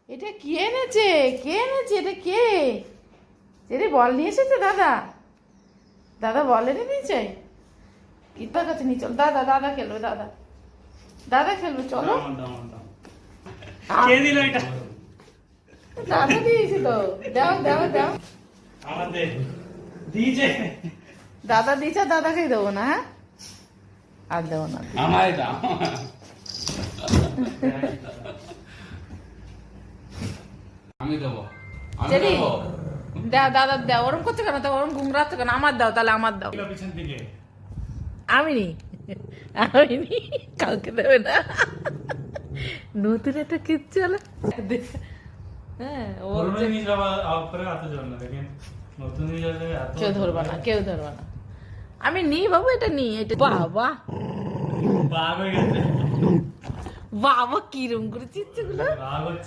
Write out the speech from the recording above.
এটা কে এনেছে? কে এনেছে? এটা কে? এটা বল নিয়ে এসেছে দাদা? দাদা বল এনে দিয়েছে? ইতার কাছে নিয়ে চল। দাদা দাদা খেলবে, দাদা দাদা খেলবে, চলো। কে দিল এটা? দাদা দিয়েছি তো। দাও দাও দাও। আমাদের দিয়েছে। দাদা দিয়েছে, দাদাকেই দেবো না। হ্যাঁ, আর দেবো না। আমায় দাও। আমি দেবো, আমি চেরি, দেবো। দাও দাদা দাও। ওরম করছে কেন? তো ওরম ঘুমরাচ্ছে কেন? আমার দাও তাহলে, আমার দাও। পিছন দিকে আমি নি, আমি নি, কাউকে দেবে না। নতুন একটা কিচ্ছু হলো। হ্যাঁ, ও পুরনো জিনিস আবার করে হাতে জল না, দেখেন নতুন জিনিস আছে এত কেউ ধরবে না, কেউ ধরবে না। আমি নি বাবু, এটা নি, এটা বাবা। বাঘ হয়ে গেছে। বাবা কিরম করে চিচ্ছে গুলো। বাঘ হচ্ছে।